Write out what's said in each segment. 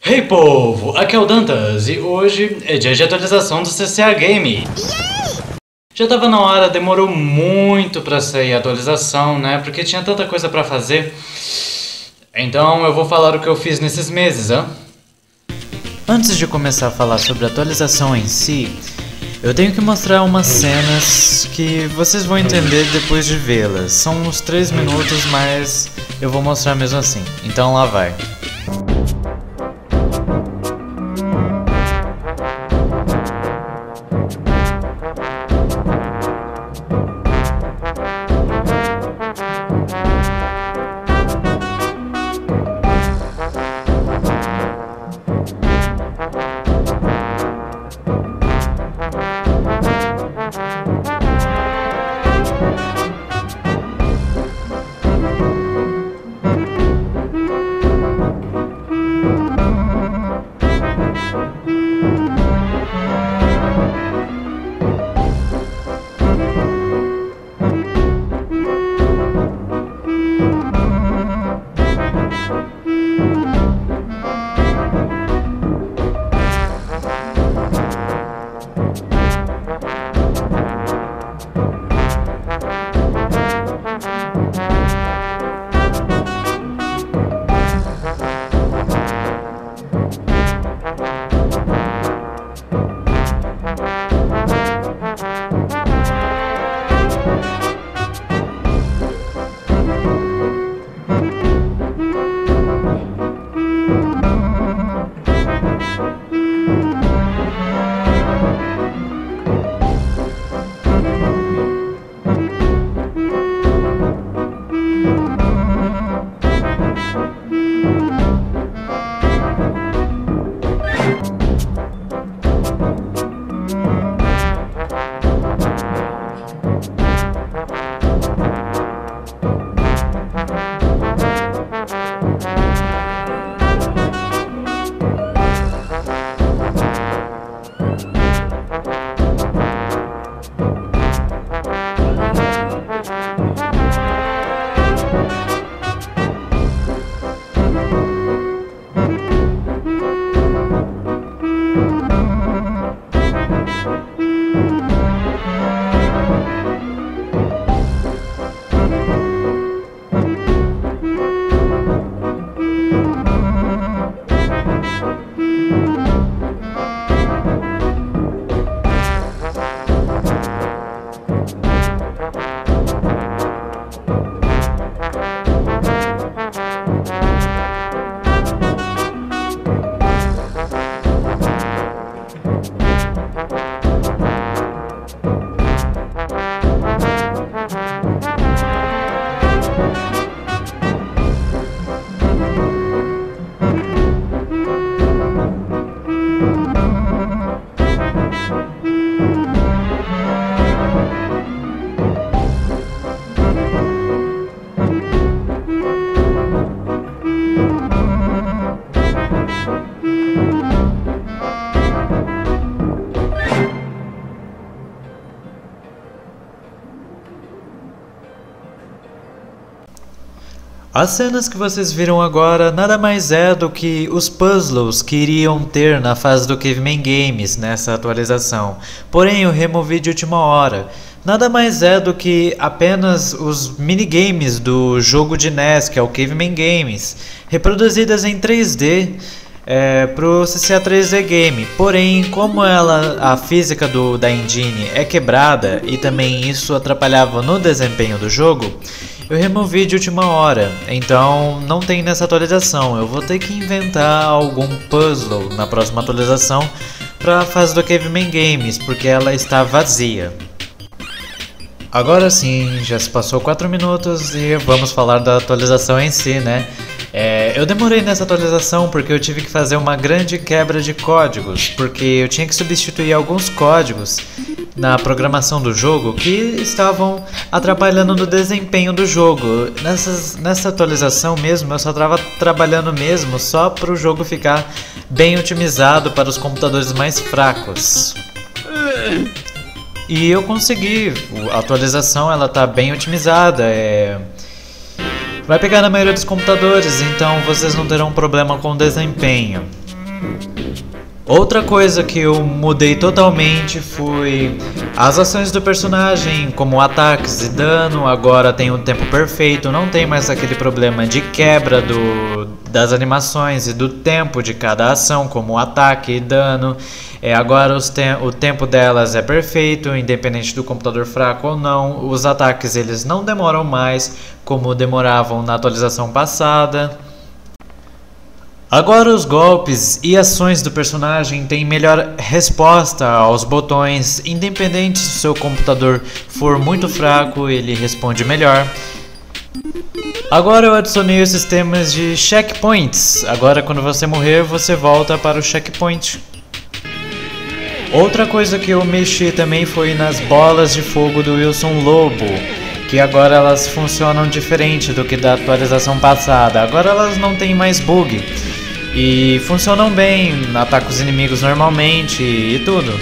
Hey povo, aqui é o Dantas e hoje é dia de atualização do CCA Game. Já tava na hora, demorou muito pra sair a atualização, né? Porque tinha tanta coisa pra fazer. Então eu vou falar o que eu fiz nesses meses, hein? Antes de começar a falar sobre a atualização em si, eu tenho que mostrar umas cenas que vocês vão entender depois de vê-las. São uns 3 minutos, mas eu vou mostrar mesmo assim. Então lá vai. As cenas que vocês viram agora nada mais é do que os puzzles que iriam ter na fase do Caveman Games nessa atualização, porém eu removi de última hora. Nada mais é do que apenas os minigames do jogo de NES, que é o Caveman Games, reproduzidas em 3D para o CCA 3D Game. Porém, como a física da engine é quebrada e também isso atrapalhava no desempenho do jogo, eu removi de última hora, então não tem nessa atualização. Eu vou ter que inventar algum puzzle na próxima atualização para a fase do Caveman Games, porque ela está vazia. Agora sim, já se passou 4 minutos e vamos falar da atualização em si, né? Eu demorei nessa atualização porque eu tive que fazer uma grande quebra de códigos, porque eu tinha que substituir alguns códigos na programação do jogo que estavam atrapalhando no desempenho do jogo. Nessa atualização mesmo, eu só estava trabalhando mesmo só para o jogo ficar bem otimizado para os computadores mais fracos. E eu consegui, a atualização ela tá bem otimizada, vai pegar na maioria dos computadores, então vocês não terão problema com o desempenho. Outra coisa que eu mudei totalmente foi as ações do personagem, como ataques e dano. Agora tem um tempo perfeito, não tem mais aquele problema de quebra das animações e do tempo de cada ação, como ataque e dano. Agora o tempo delas é perfeito, independente do computador fraco ou não. Os ataques eles não demoram mais, como demoravam na atualização passada. Agora os golpes e ações do personagem têm melhor resposta aos botões, independente se o seu computador for muito fraco, ele responde melhor. Agora eu adicionei os sistemas de checkpoints, agora quando você morrer você volta para o checkpoint. Outra coisa que eu mexi também foi nas bolas de fogo do Wilson Lobo, que agora elas funcionam diferente do que da atualização passada, agora elas não têm mais bug. E funcionam bem, atacam os inimigos normalmente e tudo.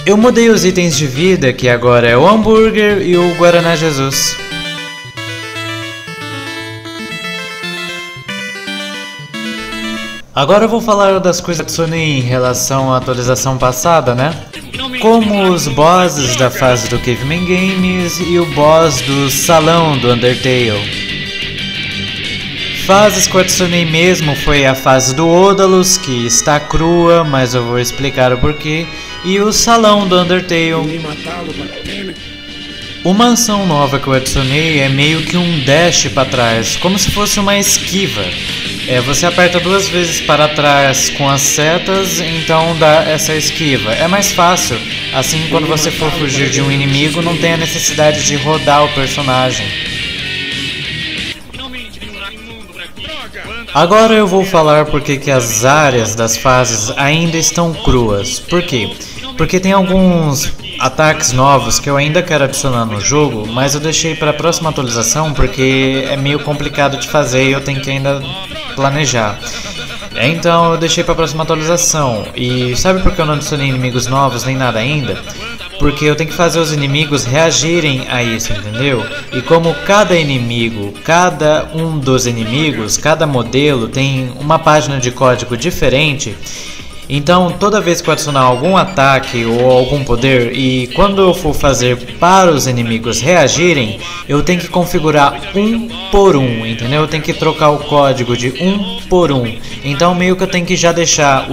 Eu mudei os itens de vida, que agora é o hambúrguer e o Guaraná Jesus. Agora eu vou falar das coisas que adicionei em relação à atualização passada, né? Como os bosses da fase do Caveman Games e o boss do salão do Undertale. Fases que eu adicionei mesmo foi a fase do Odalus, que está crua, mas eu vou explicar o porquê, e o salão do Undertale. Uma ação nova que eu adicionei é meio que um dash para trás, como se fosse uma esquiva. Você aperta 2 vezes para trás com as setas, então dá essa esquiva. É mais fácil, assim quando você for fugir de um inimigo não tem a necessidade de rodar o personagem. Agora eu vou falar porque que as áreas das fases ainda estão cruas. Por quê? Porque tem alguns ataques novos que eu ainda quero adicionar no jogo, mas eu deixei para a próxima atualização porque é meio complicado de fazer e eu tenho que ainda planejar. Então eu deixei para a próxima atualização. E sabe por que eu não adicionei inimigos novos nem nada ainda? Porque eu tenho que fazer os inimigos reagirem a isso, entendeu? E como cada inimigo, cada um dos inimigos, cada modelo tem uma página de código diferente, então toda vez que eu adicionar algum ataque ou algum poder e quando eu for fazer para os inimigos reagirem, eu tenho que configurar um por um, entendeu? Eu tenho que trocar o código de um por um. Então meio que eu tenho que já deixar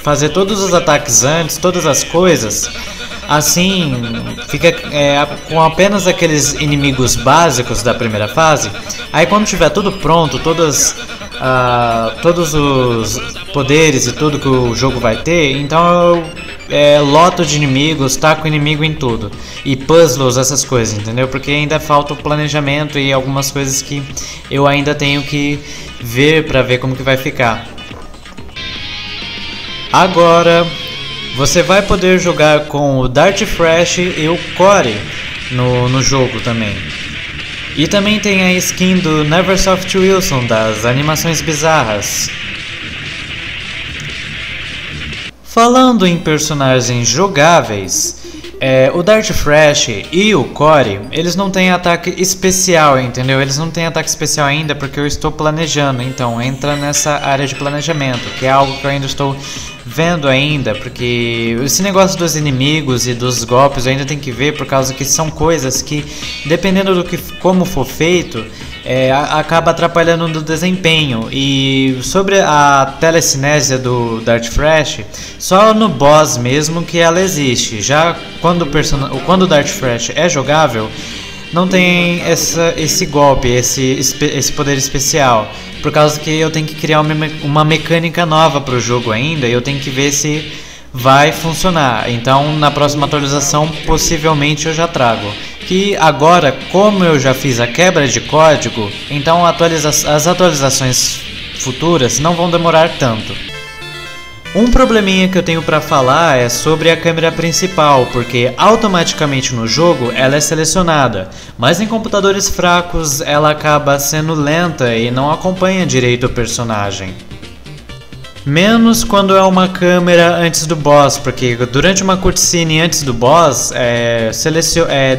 fazer todos os ataques antes, todas as coisas. Assim, fica com apenas aqueles inimigos básicos da primeira fase. Aí quando tiver tudo pronto, todos os poderes e tudo que o jogo vai ter, então eu loto de inimigos, taco inimigo em tudo. E puzzles, essas coisas, entendeu? Porque ainda falta o planejamento e algumas coisas que eu ainda tenho que ver pra ver como que vai ficar. Agora você vai poder jogar com o Dart Fresh e o Core no jogo também. E também tem a skin do Neversoft Wilson, das animações bizarras. Falando em personagens jogáveis, o Dart Fresh e o Core, eles não têm ataque especial, entendeu? Eles não têm ataque especial ainda porque eu estou planejando, então entra nessa área de planejamento, que é algo que eu ainda estou vendo ainda, porque esse negócio dos inimigos e dos golpes eu ainda tenho que ver, por causa que são coisas que, dependendo como for feito, acaba atrapalhando no desempenho. E sobre a telecinésia do Dart Fresh, só no boss mesmo que ela existe. Já quando o Dart Fresh é jogável, não tem esse golpe, esse poder especial, por causa que eu tenho que criar uma mecânica nova para o jogo ainda, e eu tenho que ver se vai funcionar. Então na próxima atualização possivelmente eu já trago. Que agora, como eu já fiz a quebra de código, então as atualizações futuras não vão demorar tanto. Um probleminha que eu tenho para falar é sobre a câmera principal, porque automaticamente no jogo ela é selecionada, mas em computadores fracos ela acaba sendo lenta e não acompanha direito o personagem. Menos quando é uma câmera antes do boss, porque durante uma cutscene antes do boss,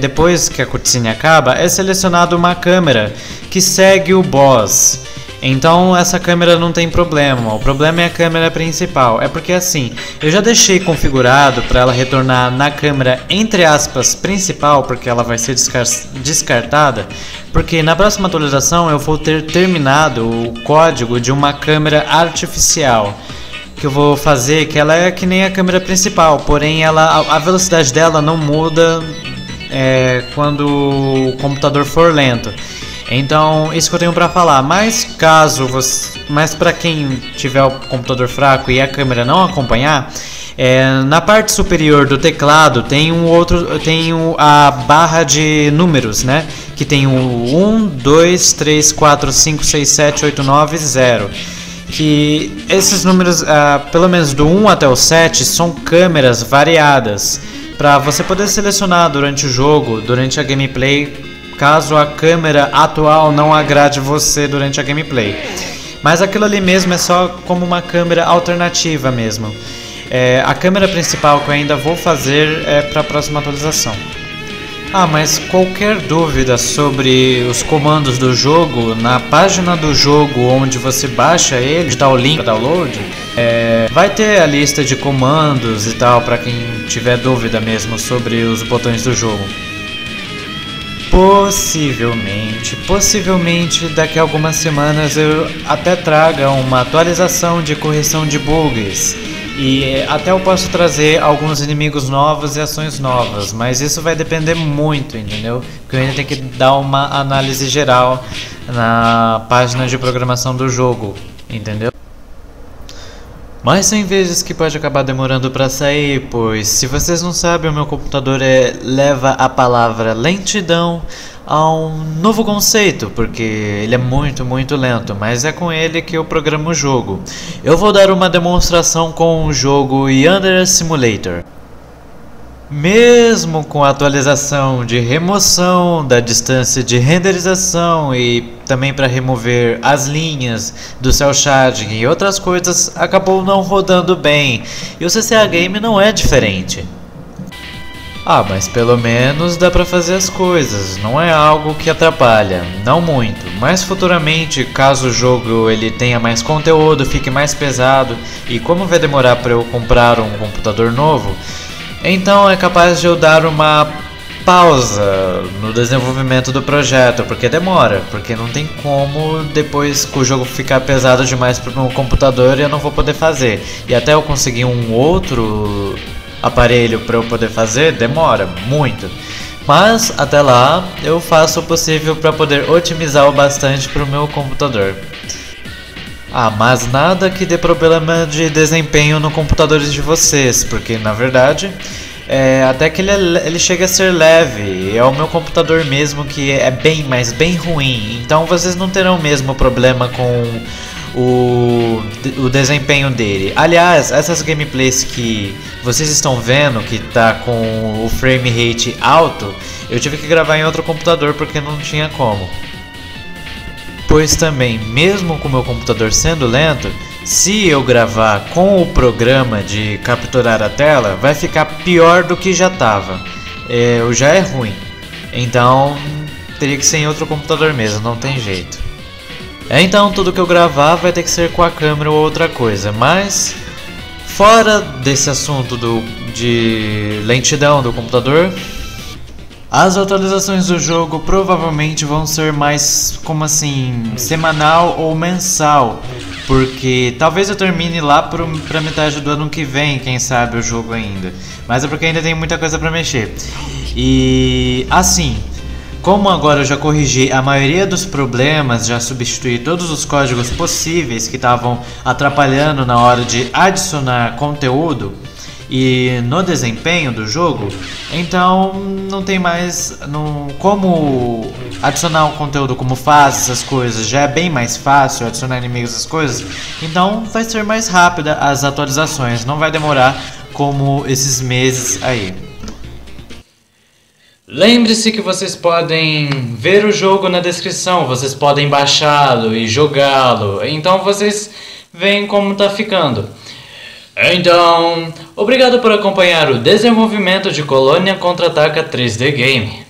depois que a cutscene acaba, é selecionada uma câmera que segue o boss. Então essa câmera não tem problema, o problema é a câmera principal. É porque assim, eu já deixei configurado para ela retornar na câmera entre aspas principal, porque ela vai ser descartada, porque na próxima atualização eu vou ter terminado o código de uma câmera artificial que eu vou fazer, que ela é que nem a câmera principal, porém a velocidade dela não muda quando o computador for lento. Então, isso que eu tenho pra falar. Mas para quem tiver o computador fraco e a câmera não acompanhar, na parte superior do teclado tem a barra de números, né? Que tem o 1, 2, 3, 4, 5, 6, 7, 8, 9, 0. Que esses números, pelo menos do 1 até o 7, são câmeras variadas para você poder selecionar durante o jogo, durante a gameplay, caso a câmera atual não agrade você durante a gameplay. Mas aquilo ali mesmo é só como uma câmera alternativa mesmo. A câmera principal que eu ainda vou fazer é para a próxima atualização. Mas qualquer dúvida sobre os comandos do jogo, na página do jogo onde você baixa ele, está o link para download, vai ter a lista de comandos e tal, para quem tiver dúvida mesmo sobre os botões do jogo. Possivelmente daqui a algumas semanas eu até traga uma atualização de correção de bugs. E até eu posso trazer alguns inimigos novos e ações novas, mas isso vai depender muito, entendeu? Porque eu ainda tenho que dar uma análise geral na página de programação do jogo, entendeu? Mas tem vezes que pode acabar demorando para sair, pois se vocês não sabem, o meu computador leva a palavra lentidão a um novo conceito, porque ele é muito lento, mas é com ele que eu programo o jogo. Eu vou dar uma demonstração com o jogo Yandere Simulator. Mesmo com a atualização de remoção da distância de renderização e também para remover as linhas do cel shading e outras coisas, acabou não rodando bem. E o CCA Game não é diferente. Mas pelo menos dá pra fazer as coisas, não é algo que atrapalha, não muito, mas futuramente, caso o jogo ele tenha mais conteúdo, fique mais pesado, e como vai demorar para eu comprar um computador novo, então é capaz de eu dar uma pausa no desenvolvimento do projeto, porque demora, porque não tem como depois que o jogo ficar pesado demais pro meu computador eu não vou poder fazer, e até eu conseguir um outro aparelho para eu poder fazer, demora muito. Mas até lá eu faço o possível para poder otimizar o bastante para o meu computador. Mas nada que dê problema de desempenho no computador de vocês, porque na verdade até que ele chega a ser leve. É o meu computador mesmo que é bem ruim. Então vocês não terão mesmo problema com o desempenho dele. Aliás, essas gameplays que vocês estão vendo que tá com o frame rate alto, eu tive que gravar em outro computador porque não tinha como. Pois também, mesmo com o meu computador sendo lento, se eu gravar com o programa de capturar a tela, vai ficar pior do que já estava. Já é ruim. Então teria que ser em outro computador mesmo, não tem jeito. Então tudo que eu gravar vai ter que ser com a câmera ou outra coisa, mas fora desse assunto de lentidão do computador, as atualizações do jogo provavelmente vão ser mais, como assim, semanal ou mensal, porque talvez eu termine lá pra metade do ano que vem, quem sabe, o jogo ainda, mas é porque ainda tem muita coisa pra mexer. E assim, como agora eu já corrigi a maioria dos problemas, já substituí todos os códigos possíveis que estavam atrapalhando na hora de adicionar conteúdo e no desempenho do jogo, então não tem mais, como adicionar um conteúdo como fase, essas coisas, já é bem mais fácil adicionar inimigos, essas coisas. Então vai ser mais rápida as atualizações, não vai demorar como esses meses aí. Lembre-se que vocês podem ver o jogo na descrição, vocês podem baixá-lo e jogá-lo, então vocês veem como tá ficando. Então, obrigado por acompanhar o desenvolvimento de Colônia Contra-Ataca 3D Game.